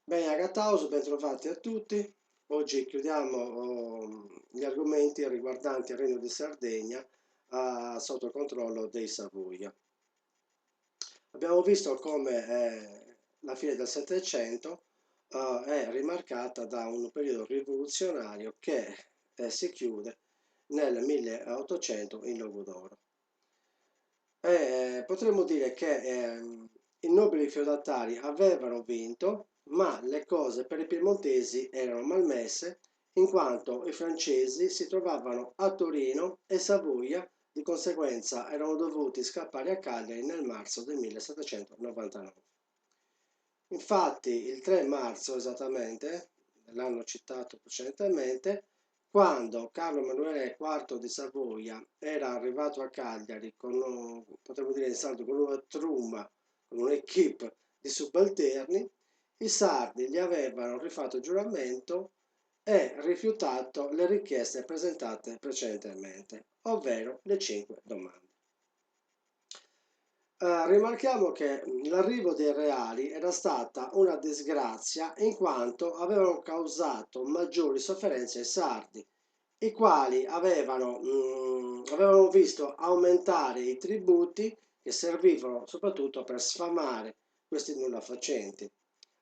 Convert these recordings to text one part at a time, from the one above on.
Bene, Agathauso, bentrovati a tutti. Oggi chiudiamo gli argomenti riguardanti il Regno di Sardegna sotto il controllo dei Savoia. Abbiamo visto come la fine del Settecento è rimarcata da un periodo rivoluzionario che si chiude nel 1800 in Logo d'Oro. Potremmo dire che i nobili feudatari avevano vinto, ma le cose per i piemontesi erano malmesse, in quanto i francesi si trovavano a Torino e Savoia, di conseguenza erano dovuti scappare a Cagliari nel marzo del 1799. Infatti, il 3 marzo esattamente, l'anno citato precedentemente, quando Carlo Emanuele IV di Savoia era arrivato a Cagliari con, potremmo dire in saldo, con una trumma, con un'equipe di subalterni, i sardi gli avevano rifatto giuramento e rifiutato le richieste presentate precedentemente, ovvero le 5 domande. Rimarchiamo che l'arrivo dei reali era stata una disgrazia in quanto avevano causato maggiori sofferenze ai sardi, i quali avevano visto aumentare i tributi che servivano soprattutto per sfamare questi nullafacenti,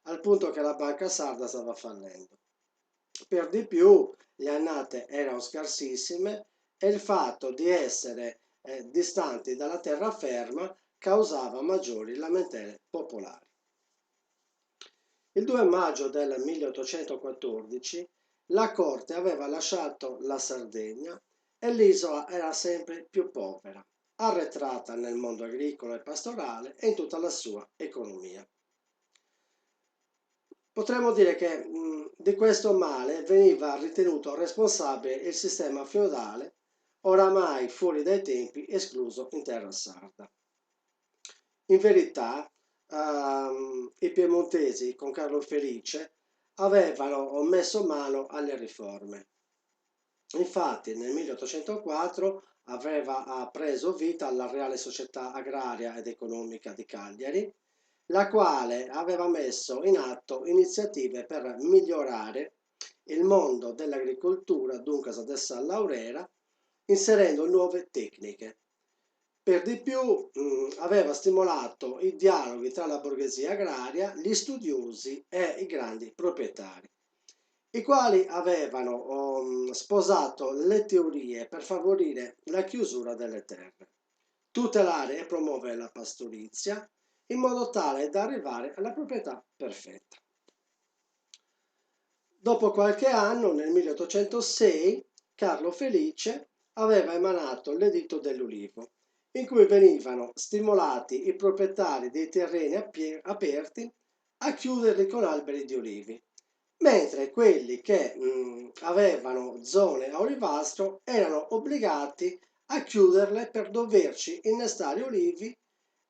al punto che la banca sarda stava fallendo. Per di più, le annate erano scarsissime e il fatto di essere distanti dalla terraferma causava maggiori lamentele popolari. Il 2 maggio del 1814 la corte aveva lasciato la Sardegna e l'isola era sempre più povera, arretrata nel mondo agricolo e pastorale e in tutta la sua economia. Potremmo dire che di questo male veniva ritenuto responsabile il sistema feudale, oramai fuori dai tempi escluso in terra sarda. In verità, i piemontesi con Carlo Felice avevano messo mano alle riforme. Infatti, nel 1804 aveva preso vita la Reale Società Agraria ed Economica di Cagliari, la quale aveva messo in atto iniziative per migliorare il mondo dell'agricoltura Duncas de Sal Laurera, inserendo nuove tecniche. Per di più, aveva stimolato i dialoghi tra la borghesia agraria, gli studiosi e i grandi proprietari, i quali avevano sposato le teorie per favorire la chiusura delle terre, tutelare e promuovere la pastorizia, in modo tale da arrivare alla proprietà perfetta. Dopo qualche anno, nel 1806, Carlo Felice aveva emanato l'Editto dell'Ulivo, in cui venivano stimolati i proprietari dei terreni aperti a chiuderli con alberi di olivi, mentre quelli che avevano zone a olivastro erano obbligati a chiuderle per doverci innestare olivi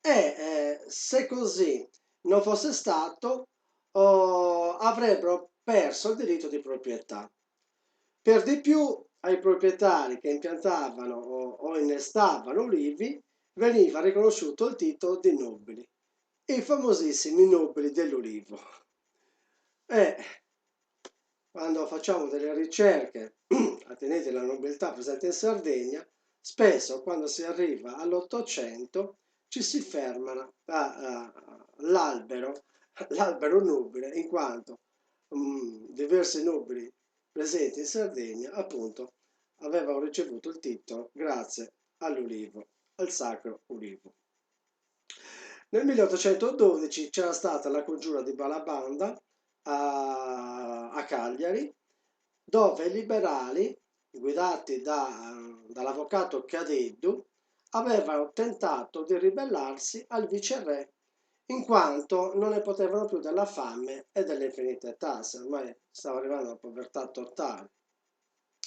e se così non fosse stato avrebbero perso il diritto di proprietà. Per di più, ai proprietari che impiantavano o innestavano ulivi veniva riconosciuto il titolo di nobili, i famosissimi nobili dell'ulivo. E quando facciamo delle ricerche attinenti alla nobiltà presente in Sardegna, spesso quando si arriva all'Ottocento ci si ferma all'albero, l'albero nobile, in quanto diversi nobili presenti in Sardegna appunto avevano ricevuto il titolo grazie all'ulivo, al sacro ulivo. Nel 1812 c'era stata la congiura di Balabanda a Cagliari, dove i liberali, guidati dall'avvocato Cadeddu, avevano tentato di ribellarsi al viceré in quanto non ne potevano più della fame e delle infinite tasse, ormai stava arrivando alla povertà totale.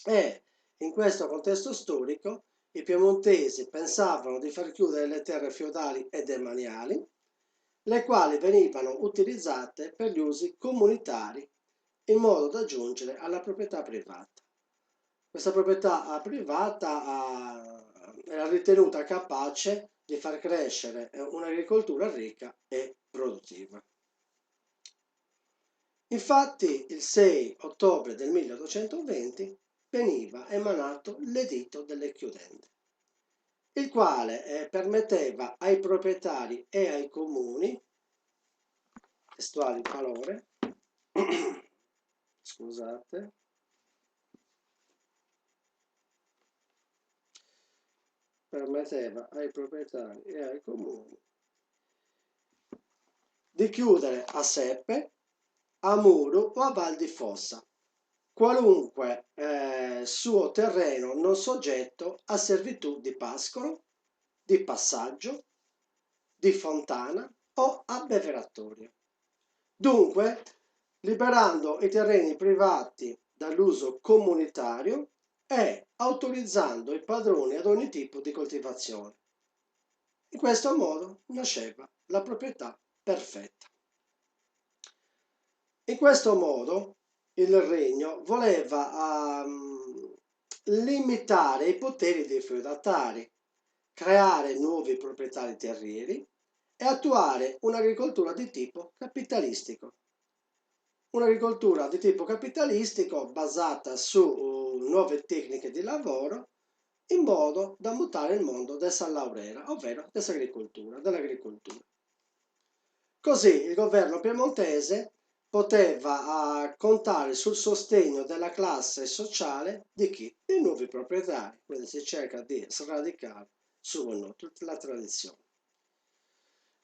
E in questo contesto storico i piemontesi pensavano di far chiudere le terre feudali e demaniali, le quali venivano utilizzate per gli usi comunitari in modo da giungere alla proprietà privata. Questa proprietà privata era ritenuta capace di far crescere un'agricoltura ricca e produttiva. Infatti il 6 ottobre del 1820 veniva emanato l'Editto delle Chiudende, il quale permetteva ai proprietari e ai comuni, testuali parole, scusate, permetteva ai proprietari e ai comuni di chiudere a seppe, a muro o a val di fossa qualunque suo terreno non soggetto a servitù di pascolo, di passaggio, di fontana o abbeveratorio. Dunque, liberando i terreni privati dall'uso comunitario e autorizzando i padroni ad ogni tipo di coltivazione. In questo modo nasceva la proprietà perfetta. In questo modo il regno voleva limitare i poteri dei feudatari, creare nuovi proprietari terrieri e attuare un'agricoltura di tipo capitalistico. Un'agricoltura di tipo capitalistico basata su nuove tecniche di lavoro in modo da mutare il mondo della laurera, ovvero dell'agricoltura. Così il governo piemontese poteva contare sul sostegno della classe sociale di chi? Dei nuovi proprietari, quindi si cerca di sradicare su tutta la tradizione.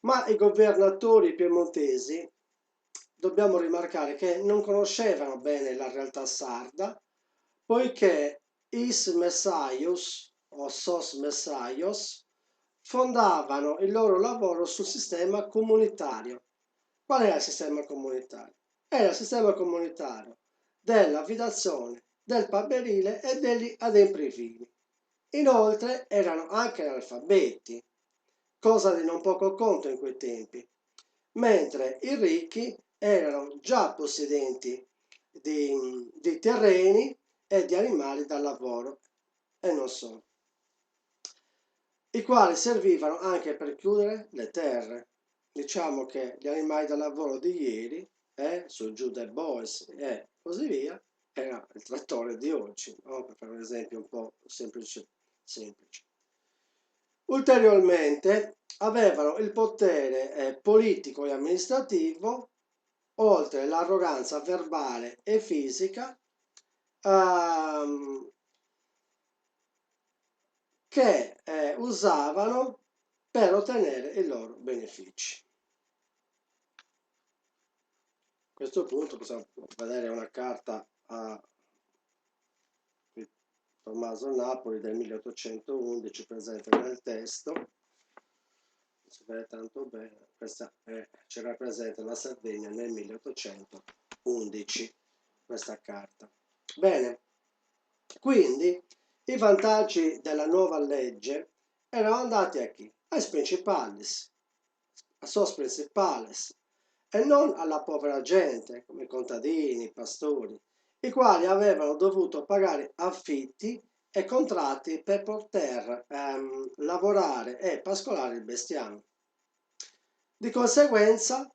Ma i governatori piemontesi, dobbiamo rimarcare che non conoscevano bene la realtà sarda, poiché is messaios o sos messaios fondavano il loro lavoro sul sistema comunitario. Qual era il sistema comunitario? Era il sistema comunitario dell'abitazione, del paberile e degli ademprivili. Inoltre erano anche analfabeti, cosa di non poco conto in quei tempi, mentre i ricchi erano già possedenti di terreni e di animali da lavoro e non solo, i quali servivano anche per chiudere le terre. Diciamo che gli animali da lavoro di ieri, su giù del Boys e così via, era il trattore di oggi, no? Per fare un esempio un po' semplice. Ulteriormente avevano il potere politico e amministrativo, oltre l'arroganza verbale e fisica, che usavano per ottenere i loro benefici. A questo punto possiamo vedere una carta di Tommaso Napoli del 1811 presente nel testo. Non si vede tanto bene, questa ci rappresenta la Sardegna nel 1811, questa carta. Bene, quindi i vantaggi della nuova legge erano andati a chi? Ai principales, a sos principales, e non alla povera gente come i contadini, i pastori, i quali avevano dovuto pagare affitti e contratti per poter lavorare e pascolare il bestiame. Di conseguenza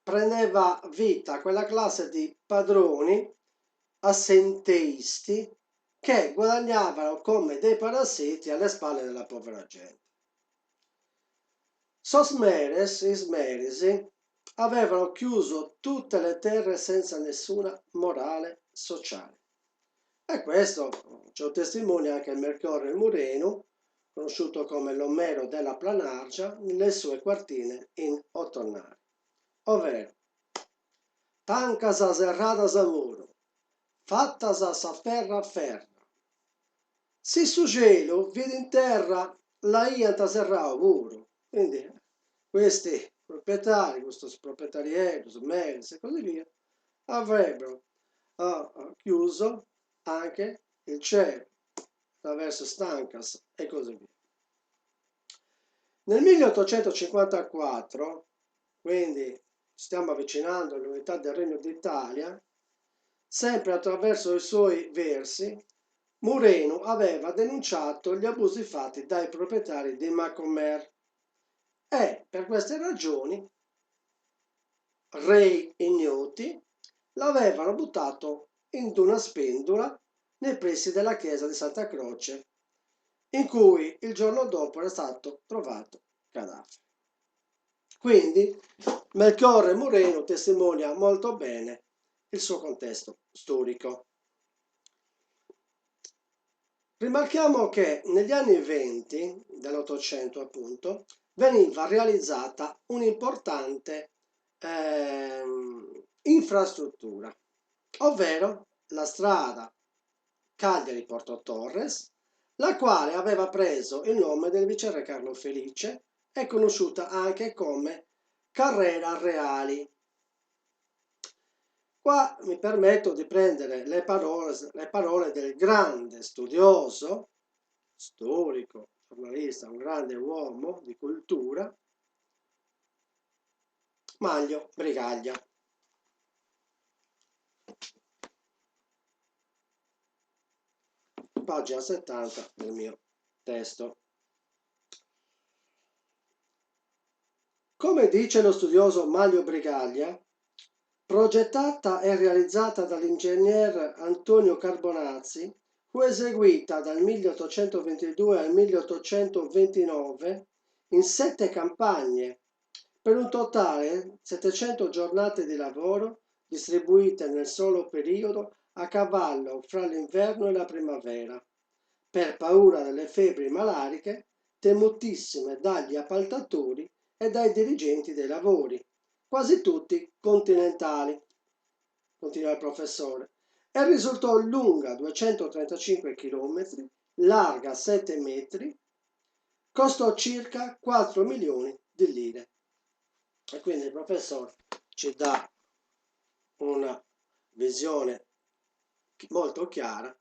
prendeva vita quella classe di padroni assenteisti che guadagnavano come dei parassiti alle spalle della povera gente. Sosmeres, Ismerisi, avevano chiuso tutte le terre senza nessuna morale sociale. E questo ce lo testimonia anche il Mercorio Mureno, conosciuto come l'Omero della Planargia, nelle sue quartine in Ottonari, ovvero tancas a serradas a muro, fattas a ferra a ferra. Si su gelo vede in terra la ianta serrao muro. Quindi questi proprietari, questo proprietariato, Smeris e così via, avrebbero chiuso anche il cielo attraverso Stancas e così via. Nel 1854, quindi stiamo avvicinando all'unità del Regno d'Italia, sempre attraverso i suoi versi, Mureno aveva denunciato gli abusi fatti dai proprietari di Macomer e per queste ragioni re ignoti l'avevano buttato in una spendola nei pressi della chiesa di Santa Croce, in cui il giorno dopo era stato trovato cadavere. Quindi Melchiorre Moreno testimonia molto bene il suo contesto storico. Rimarchiamo che negli anni 20 dell'Ottocento, appunto, veniva realizzata un'importante infrastruttura, ovvero la strada Cagliari-Porto Torres, la quale aveva preso il nome del viceré Carlo Felice e conosciuta anche come Carrera Reali. Qua mi permetto di prendere le parole del grande studioso, storico, giornalista, un grande uomo di cultura, Manlio Brigaglia. Pagina 70 del mio testo. Come dice lo studioso Manlio Brigaglia, progettata e realizzata dall'ingegner Antonio Carbonazzi, fu eseguita dal 1822 al 1829 in 7 campagne, per un totale 700 giornate di lavoro distribuite nel solo periodo a cavallo fra l'inverno e la primavera, per paura delle febbri malariche temutissime dagli appaltatori e dai dirigenti dei lavori, quasi tutti continentali, continua il professore, e risultò lunga 235 km, larga 7 metri, costò circa 4 milioni di lire. E quindi il professore ci dà una visione molto chiara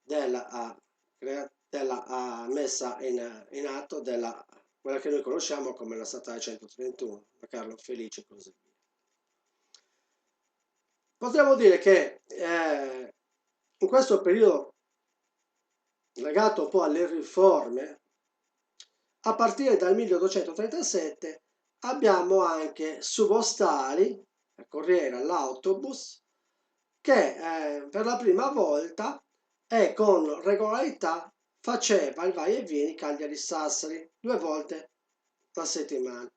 della messa in atto della quella che noi conosciamo come la statale 131, da Carlo Felice e così via. Potremmo dire che in questo periodo, legato un po' alle riforme, a partire dal 1837 abbiamo anche subostali, il Corriere, l'autobus, che per la prima volta e con regolarità faceva il vai e vieni Cagliari-Sassari 2 volte a settimana.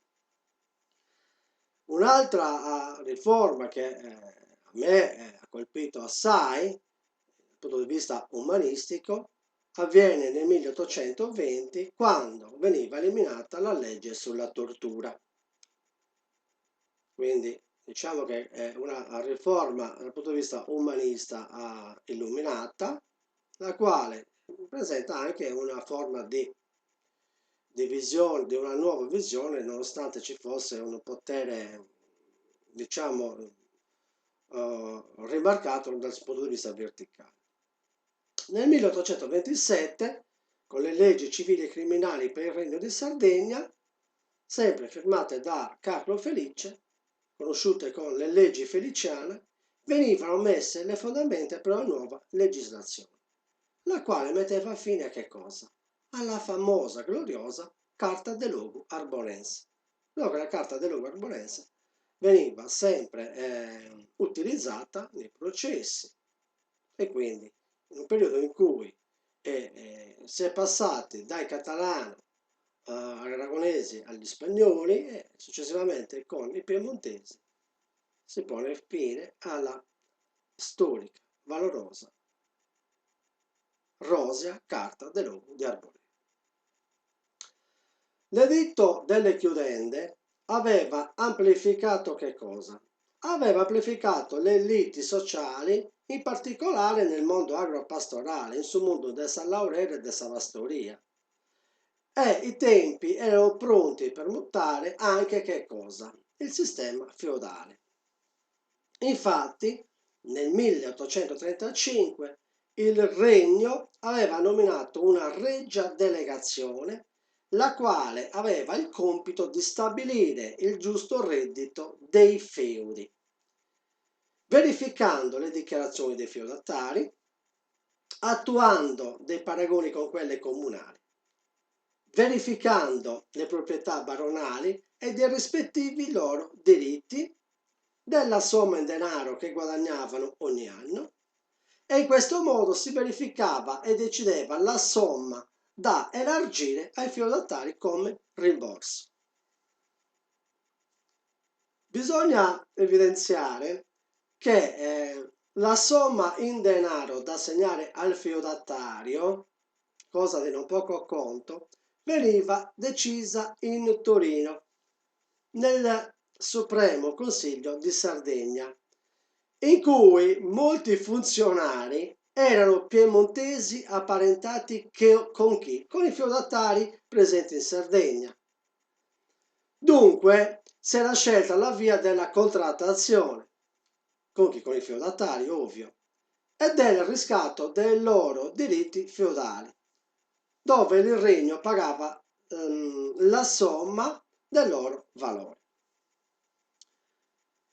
Un'altra riforma che a me ha colpito assai, dal punto di vista umanistico, avviene nel 1820 quando veniva eliminata la legge sulla tortura. Quindi diciamo che è una riforma dal punto di vista umanista illuminata, la quale presenta anche una forma di visione, di una nuova visione, nonostante ci fosse un potere, diciamo, rimarcato dal punto di vista verticale. Nel 1827, con le leggi civili e criminali per il Regno di Sardegna, sempre firmate da Carlo Felice, conosciute con le leggi feliciane, venivano messe le fondamenta per una nuova legislazione, la quale metteva fine a che cosa? Alla famosa, gloriosa Carta de Logu Arbonense. Dove la Carta de Logu Arbonense veniva sempre utilizzata nei processi e quindi in un periodo in cui si è passati dai catalani agli aragonesi agli spagnoli e successivamente con i piemontesi si pone fine alla storica, valorosa, rosea Carta de Logu di Arbonense. L'editto delle chiudende aveva amplificato che cosa? Aveva amplificato le liti sociali, in particolare nel mondo agropastorale, in sul mondo del San Laurero e della Savastoria. E i tempi erano pronti per mutare anche che cosa? Il sistema feudale. Infatti, nel 1835 il Regno aveva nominato una reggia delegazione, la quale aveva il compito di stabilire il giusto reddito dei feudi, verificando le dichiarazioni dei feudatari, attuando dei paragoni con quelle comunali, verificando le proprietà baronali e dei rispettivi loro diritti, della somma in denaro che guadagnavano ogni anno, e in questo modo si verificava e decideva la somma da elargire ai feudatari come rimborso. Bisogna evidenziare che la somma in denaro da assegnare al feudatario, cosa di non poco conto, veniva decisa in Torino, nel Supremo Consiglio di Sardegna, in cui molti funzionari erano piemontesi apparentati con chi? Con i feudatari presenti in Sardegna. Dunque si era scelta la via della contrattazione, con chi? Con i feudatari, ovvio, e del riscatto dei loro diritti feudali, dove il regno pagava la somma del loro valore.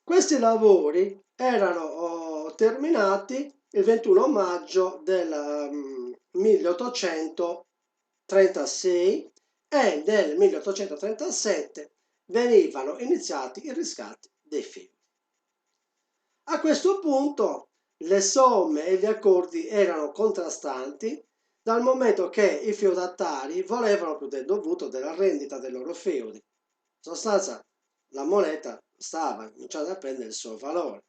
Questi lavori erano terminati il 21 maggio del 1836 e nel 1837 venivano iniziati i riscatti dei feudi. A questo punto le somme e gli accordi erano contrastanti, dal momento che i feudatari volevano più del dovuto della rendita dei loro feudi. In sostanza, la moneta stava cominciando a prendere il suo valore.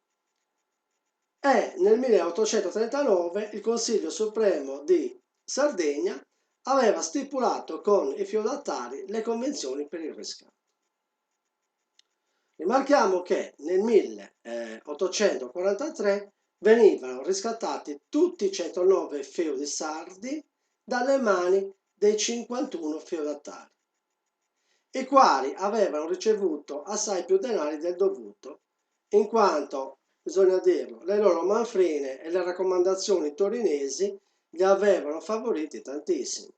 E nel 1839 il Consiglio Supremo di Sardegna aveva stipulato con i feudatari le convenzioni per il riscatto. Rimarchiamo che nel 1843 venivano riscattati tutti i 109 feudi sardi dalle mani dei 51 feudatari, i quali avevano ricevuto assai più denari del dovuto, in quanto, bisogna dirlo, le loro manfrine e le raccomandazioni torinesi li avevano favoriti tantissimo.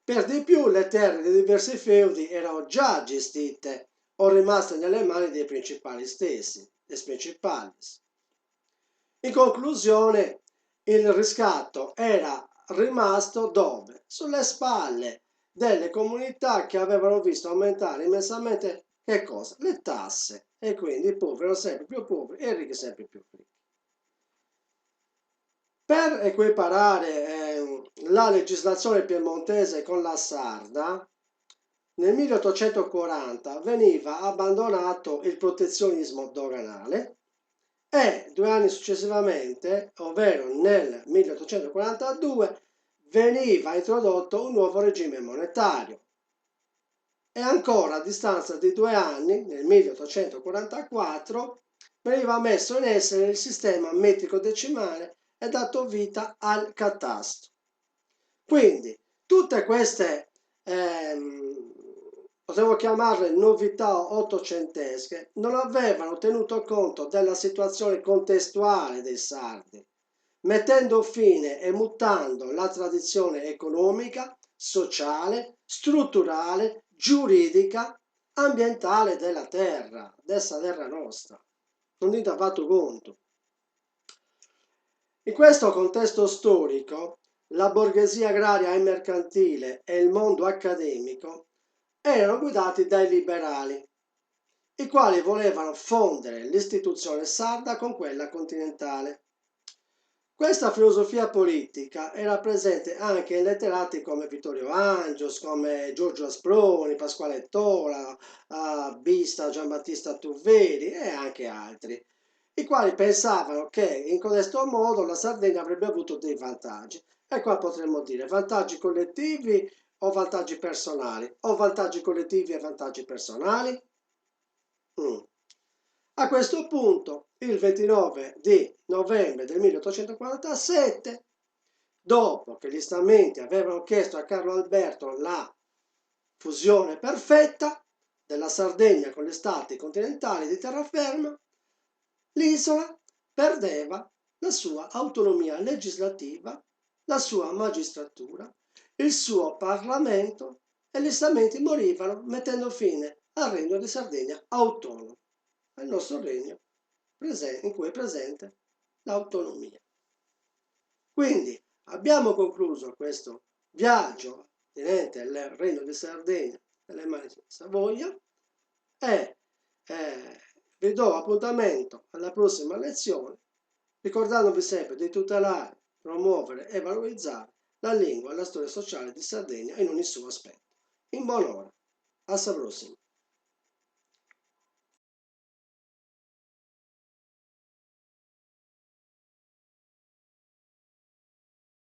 Per di più, le terre di diversi feudi erano già gestite o rimaste nelle mani dei principali stessi, des principales. In conclusione, il riscatto era rimasto dove? Sulle spalle delle comunità che avevano visto aumentare immensamente che cosa? Le tasse, e quindi i poveri erano sempre più poveri e i ricchi sempre più ricchi. Per equiparare la legislazione piemontese con la sarda, nel 1840 veniva abbandonato il protezionismo doganale e 2 anni successivamente, ovvero nel 1842, veniva introdotto un nuovo regime monetario. E ancora a distanza di 2 anni, nel 1844, veniva messo in essere il sistema metrico decimale e dato vita al catasto. Quindi tutte queste potevo chiamarle novità ottocentesche, non avevano tenuto conto della situazione contestuale dei sardi, mettendo fine e mutando la tradizione economica, sociale, strutturale, giuridica, ambientale della terra nostra. Non dite affatto conto. In questo contesto storico, la borghesia agraria e mercantile e il mondo accademico erano guidati dai liberali, i quali volevano fondere l'istituzione sarda con quella continentale. Questa filosofia politica era presente anche in letterati come Vittorio Angios, come Giorgio Asproni, Pasquale Tola, Bista, Giambattista Tuveri e anche altri, i quali pensavano che in questo modo la Sardegna avrebbe avuto dei vantaggi. E qua potremmo dire vantaggi collettivi o vantaggi personali, o vantaggi collettivi e vantaggi personali. A questo punto, il 29 di novembre del 1847, dopo che gli stamenti avevano chiesto a Carlo Alberto la fusione perfetta della Sardegna con gli stati continentali di terraferma, l'isola perdeva la sua autonomia legislativa, la sua magistratura, il suo Parlamento e gli stamenti morivano mettendo fine al regno di Sardegna autonomo, al nostro regno in cui è presente l'autonomia. Quindi abbiamo concluso questo viaggio attinente al regno di Sardegna nelle mani di Savoia e Vi do appuntamento alla prossima lezione, ricordandovi sempre di tutelare, promuovere e valorizzare la lingua e la storia sociale di Sardegna in ogni suo aspetto. In buon'ora, alla prossima!